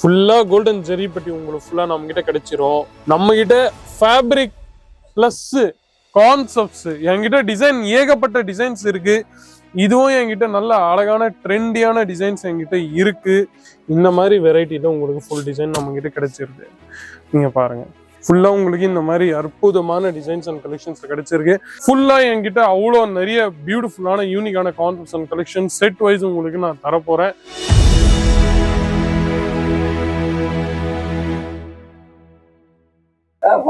ஃபுல்லா கோல்டன் ஜெரி பட்டி உங்களுக்கு ஃபுல்லா நம்ம கிட்ட கிடைச்சிரும். நம்ம கிட்ட ஃபேப்ரிக் பிளஸ் கான்செப்ட்ஸ் என்கிட்ட டிசைன் ஏகப்பட்ட டிசைன்ஸ் இருக்கு. இதுவும் என்கிட்ட நல்ல அழகான ட்ரெண்டியான டிசைன்ஸ் என்கிட்ட இருக்கு. இந்த மாதிரி வெரைட்டில உங்களுக்கு ஃபுல் டிசைன் நம்ம கிட்ட கிடைச்சிருக்கு. நீங்க பாருங்க, ஃபுல்லா உங்களுக்கு இந்த மாதிரி அற்புதமான டிசைன்ஸ் அண்ட் கலெக்ஷன்ஸ் கிடைச்சிருக்கு. ஃபுல்லா என்கிட்ட அவ்வளோ நிறைய பியூட்டிஃபுல்லான யூனிக்கான concepts and collection set wise உங்களுக்கு நான் தரப்போறேன்.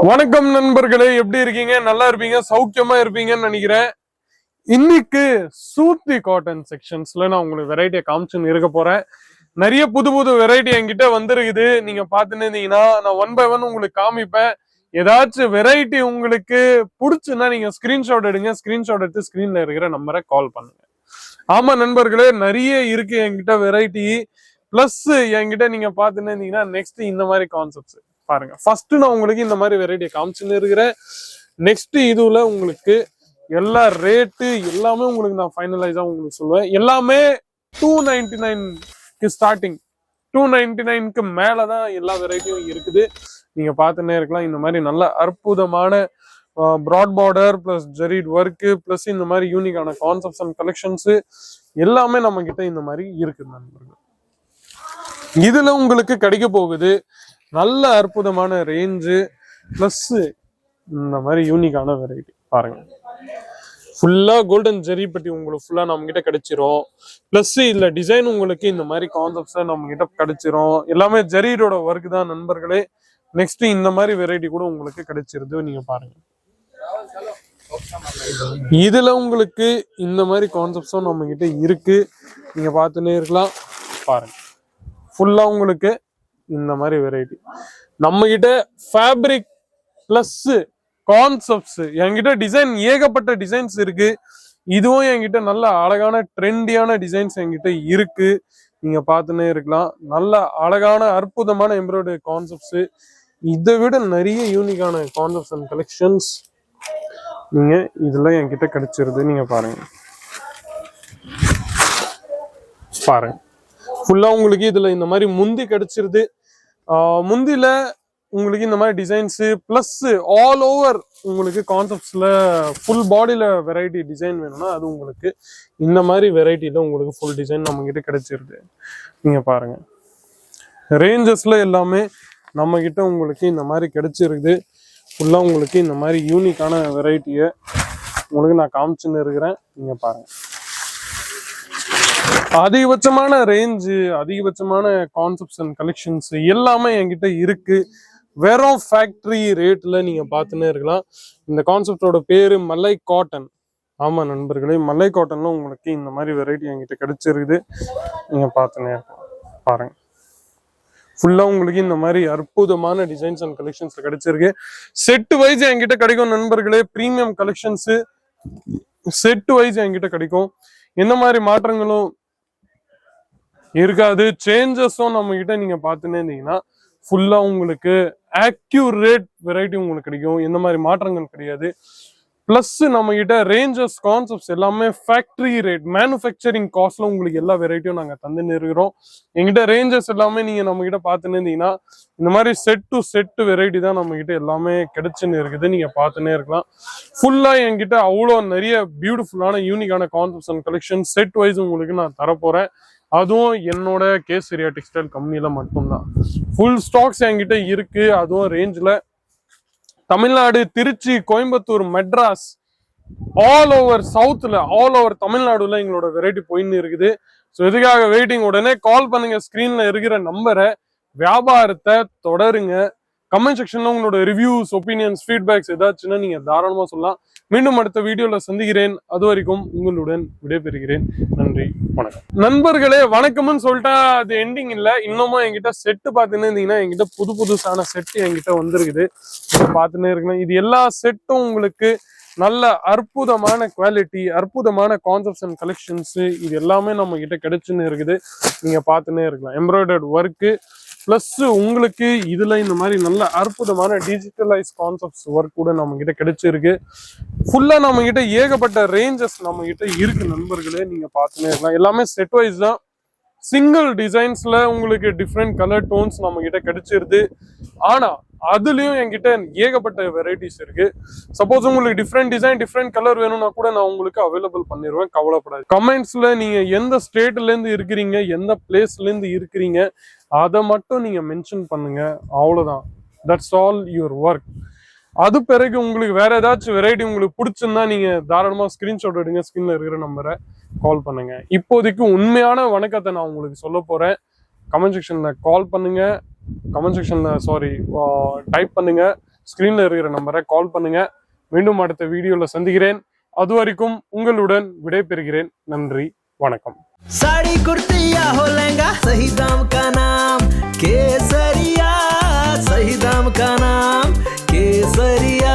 வணக்கம் நண்பர்களே, எப்படி இருக்கீங்க? நல்லா இருப்பீங்க, சௌக்கியமா இருப்பீங்கன்னு நினைக்கிறேன். இன்னைக்கு சூத்தி காட்டன் செக்ஷன்ஸ்ல நான் உங்களுக்கு வெரைட்டியை காமிச்சுன்னு இருக்க போறேன். நிறைய புது புது வெரைட்டி என்கிட்ட வந்திருக்குது. நீங்க பாத்துன்னு இருந்தீங்கன்னா நான் ஒன் பை ஒன் உங்களுக்கு காமிப்பேன். ஏதாச்சும் வெரைட்டி உங்களுக்கு பிடிச்சுன்னா நீங்க ஸ்கிரீன்ஷாட் எடுங்க. ஸ்கிரீன்ஷாட் எடுத்து ஸ்கிரீன்ல இருக்கிற நம்பரை கால் பண்ணுங்க. ஆமா நண்பர்களே, நிறைய இருக்கு என்கிட்ட வெரைட்டி. பிளஸ் என்கிட்ட நீங்க பாத்துன்னு இருந்தீங்கன்னா நெக்ஸ்ட் இந்த மாதிரி கான்செப்ட்ஸ் பாருங்க. ஃபர்ஸ்ட் நான் உங்களுக்கு இந்த மாதிரி வெரைட்டியை காமிச்சுன்னு இருக்கிறேன். நெக்ஸ்ட் இதுல உங்களுக்கு எல்லா ரேட்டு எல்லாமே உங்களுக்கு நான் ஃபைனலைஸா உங்களுக்கு சொல்லுவேன். எல்லாமே 299 ஸ்டார்டிங், 299 மேலதான் எல்லா வெரைட்டியும் இருக்குது. நீங்க பார்த்துன்னே இருக்கலாம். இந்த மாதிரி நல்ல அற்புதமான பிராட் பார்டர் பிளஸ் ஜெரிட் ஒர்க்கு பிளஸ் இந்த மாதிரி யூனிக்கான கான்செப்ட்ஸ் அண்ட் கலெக்ஷன்ஸ் எல்லாமே நம்ம கிட்ட இந்த மாதிரி இருக்குது நண்பர்கள். இதுல உங்களுக்கு கிடைக்க போகுது நல்ல அற்புதமான ரேஞ்சு பிளஸ் இந்த மாதிரி யூனிக்கான வெரைட்டி பாருங்க. ஃபுல்லா கோல்டன் ஜெரி பட்டி உங்களுக்கு ஃபுல்லா நம்ம கிட்ட கிடைச்சிரும். பிளஸ் இதுல டிசைன் உங்களுக்கு இந்த மாதிரி கான்செப்ட்ஸ் நம்ம கிட்ட கிடைச்சிரும். எல்லாமே ஜெரியோட ஒர்க் தான் நண்பர்களே. நெக்ஸ்ட் இந்த மாதிரி வெரைட்டி கூட உங்களுக்கு கிடைச்சிருது. நீங்க பாருங்க, இதுல உங்களுக்கு இந்த மாதிரி கான்செப்ட்ஸும் நம்ம கிட்ட இருக்கு. நீங்க பார்த்துன்னே இருக்கலாம். பாருங்க, ஃபுல்லா உங்களுக்கு இந்த மாதிரி வெரைட்டி நம்ம கிட்ட ஃபேப்ரிக் பிளஸ் கான்செப்ட்ஸ் என்கிட்ட டிசைன் ஏகப்பட்ட டிசைன்ஸ் இருக்கு. இதுவும் என்கிட்ட நல்ல அழகான ட்ரெண்டியான டிசைன்ஸ் என்கிட்ட இருக்கு. நீங்க பார்த்துன்னே இருக்கலாம். நல்ல அழகான அற்புதமான எம்ப்ராய்டரி கான்செப்ட்ஸ், இதை விட நிறைய யூனிக்கான கான்செப்ட்ஸ் அண்ட் கலெக்ஷன்ஸ் நீங்க இதுல என்கிட்ட கிடைச்சிருது. நீங்க பாருங்க பாருங்க, ஃபுல்லா உங்களுக்கு இதுல இந்த மாதிரி முந்தி கிடைச்சிருது. முந்தில உங்களுக்கு இந்த மாதிரி டிசைன்ஸ் பிளஸ் ஆல் ஓவர் உங்களுக்கு கான்செப்ட்ஸ்ல ஃபுல் பாடியில வெரைட்டி டிசைன் வேணும்னா அது உங்களுக்கு இந்த மாதிரி வெரைட்டில உங்களுக்கு ஃபுல் டிசைன் நம்ம கிட்ட கிடைச்சிருது. நீங்க பாருங்க, ரேஞ்சஸ்ல எல்லாமே நம்ம கிட்ட உங்களுக்கு இந்த மாதிரி கிடைச்சிருக்குது. ஃபுல்லா உங்களுக்கு இந்த மாதிரி யூனிக்கான வெரைட்டியை உங்களுக்கு நான் காமிச்சுன்னு இருக்கிறேன். நீங்க பாருங்க, அதிகபட்சமான ரேஞ்சு, அதிகபட்சமான கான்செப்ட்ஸ் அண்ட் கலெக்ஷன்ஸ் எல்லாமே என்கிட்ட இருக்கு. வெறும் ஃபேக்டரி ரேட்ல நீங்க பார்த்துன்னே இருக்கலாம். இந்த கான்செப்டோட பேரு மலை காட்டன். ஆமா நண்பர்களே, மலை காட்டன்ல உங்களுக்கு இந்த மாதிரி வெரைட்டி என்கிட்ட கிடைச்சிருக்குது. நீங்க பார்த்துன்னே இருக்கலாம். பாருங்க, ஃபுல்லா உங்களுக்கு இந்த மாதிரி அற்புதமான டிசைன்ஸ் அண்ட் கலெக்ஷன்ஸ் கிடைச்சிருக்கு. செட் வைஸ் என்கிட்ட கிடைக்கும் நண்பர்களே. பிரீமியம் கலெக்ஷன்ஸ் செட் வைஸ் என்கிட்ட கிடைக்கும். எந்த மாதிரி மாற்றங்களும் இருக்காது, சேஞ்சஸும் நம்ம கிட்ட நீங்க பார்த்துன்னே இருந்தீங்கன்னா ஃபுல்லா உங்களுக்கு ஆக்யூரேட் வெரைட்டி உங்களுக்கு கிடைக்கும். எந்த மாதிரி மாற்றங்கள் கிடையாது. பிளஸ் நம்ம கிட்ட ரேஞ்சஸ் கான்செப்ட்ஸ் எல்லாமே ஃபேக்டரி ரேட், மேனுஃபேக்சரிங் காஸ்ட்ல உங்களுக்கு எல்லா வெரைட்டியும் நாங்க தந்துன்னு இருக்கிறோம். எங்கிட்ட ரேஞ்சஸ் எல்லாமே நீங்க நம்ம கிட்ட பார்த்துன்னு இருந்தீங்கன்னா இந்த மாதிரி செட் டு செட் வெரைட்டி தான் நம்ம கிட்ட எல்லாமே கிடைச்சுன்னு இருக்குது. நீங்க பார்த்துன்னே இருக்கலாம். ஃபுல்லா என்கிட்ட அவ்வளோ நிறைய பியூட்டிஃபுல்லான யூனிக்கான concepts and collection set wise உங்களுக்கு நான் தரப்போறேன். அதுவும் என்னோட கேசரியா டெக்ஸ்டைல் கம்பெனில மட்டும்தான் ஃபுல் ஸ்டாக்ஸ் என்கிட்ட இருக்கு. அதுவும் ரேஞ்சில் தமிழ்நாடு, திருச்சி, கோயம்புத்தூர், மெட்ராஸ், ஆல் ஓவர் சவுத்ல, ஆல் ஓவர் தமிழ்நாடுல எங்களோட வெரைட்டி போயின்னு இருக்குது. ஸோ இதுக்காக வெயிட்டிங். உடனே கால் பண்ணுங்க. ஸ்கிரீன்ல இருக்கிற நம்பரை. வியாபாரத்தை தொடருங்க. கமெண்ட் செக்ஷன்ல உங்களோட ரிவ்யூஸ், ஒப்பீனியன்ஸ், ஃபீட்பேக்ஸ் ஏதாச்சுன்னா நீங்க தாராளமா சொல்லலாம். மீண்டும் அடுத்த வீடியோல சந்திக்கிறேன். அது வரைக்கும் உங்களுடன் விடைபெறுகிறேன். நன்றி, வணக்கம் நண்பர்களே. வணக்கம்னு சொல்லிட்டா அது எண்டிங் இல்லை. இன்னமும் என்கிட்ட செட்டு பார்த்துன்னு இருந்தீங்கன்னா என்கிட்ட புது புதுசான செட்டு என்கிட்ட வந்திருக்குது. பார்த்துன்னே இருக்கலாம். இது எல்லா செட்டும் உங்களுக்கு நல்ல அற்புதமான குவாலிட்டி, அற்புதமான கான்செப்ட்ஸ் அண்ட் கலெக்ஷன்ஸ் இது எல்லாமே நம்ம கிட்ட கிடைச்சுன்னு இருக்குது. நீங்க பார்த்துன்னே இருக்கலாம். எம்ப்ராய்டர்ட் ஒர்க்கு பிளஸ் உங்களுக்கு இதுல இந்த மாதிரி நல்ல அற்புதமான டிஜிட்டலைஸ் கான்செப்ட்ஸ் ஒர்க் கூட நம்ம கிட்ட கிடைச்சிருக்கு. ஃபுல்லா நம்ம கிட்ட ஏகப்பட்ட ரேஞ்சஸ் நம்ம கிட்ட இருக்கு நண்பர்களே. நீங்க பார்த்துன்னே இருக்கலாம். எல்லாமே செட் வைஸ் தான். சிங்கிள் டிசைன்ஸ்ல உங்களுக்கு டிஃப்ரெண்ட் கலர் டோன்ஸ் நம்ம கிட்ட கிடைச்சிருது. ஆனா அதுலயும் என்கிட்ட ஏகப்பட்ட வெரைட்டிஸ் இருக்கு. சப்போஸ் உங்களுக்கு டிஃப்ரெண்ட் டிசைன் டிஃப்ரெண்ட் கலர் வேணும்னா கூட நான் உங்களுக்கு அவைலபிள் பண்ணிடுவேன், கவலைப்படாது. கமெண்ட்ஸ்ல நீங்க எந்த ஸ்டேட்ல இருந்து இருக்கிறீங்க, எந்த பிளேஸ்ல இருந்து இருக்கிறீங்க, அதை மட்டும் நீங்க மென்ஷன் பண்ணுங்க, அவ்வளவுதான். That's all your work. அது பிறகு உங்களுக்கு வேற ஏதாச்சும் வெரைட்டி உங்களுக்கு பிடிச்சிருந்தா நீங்க தாராளமா ஸ்கிரீன்ஷாட் எடுங்க, ஸ்கிரீன்ல இருக்கிற நம்பரை கால் பண்ணுங்க. இப்போதைக்கு உண்மையான வணக்கத்தை நான் உங்களுக்கு சொல்ல போறேன். கமெண்ட் செக்ஷன்ல கால் பண்ணுங்க, கமெண்ட் செக்ஷன்ல டைப் பண்ணுங்க, ஸ்கிரீன்ல இருக்கிற நம்பரை கால் பண்ணுங்க. மீண்டும் அடுத்த வீடியோல சந்திக்கிறேன். அது வரைக்கும் உங்களுடன் விடைபெறுகிறேன். நன்றி, வணக்கம். साड़ी कुर्ती या हो लहंगा, सही दाम का नाम केसरिया, सही दाम का नाम केसरिया।